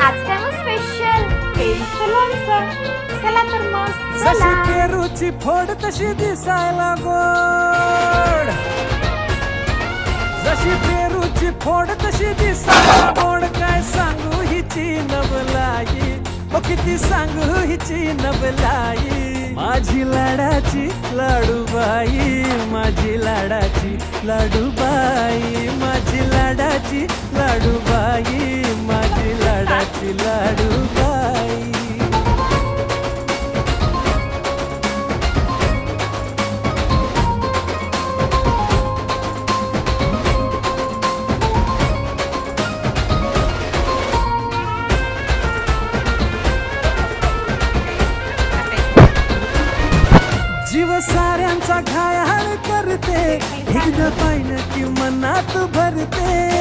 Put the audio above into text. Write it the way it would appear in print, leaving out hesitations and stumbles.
आज काय मग स्पेशल पेरूचं लोणचं. चला तर मग जशी चला. पेरूची फोड तशी दिसायला गोड, जशी पेरूची फोड तशी दिसायला गोड. काय सांगू हिची नवलाई, ओ किती सांगू हिची नवलाई. माझी लाडाची लाडूबाई, माझी लाडाची लाडूबाई, माझी लाडाची लाडूबाई, माझी लाडाची लाडूबाई. जीव साऱ्यांचा घायाळ करते, एकदा पाहिलं की मनात भरते.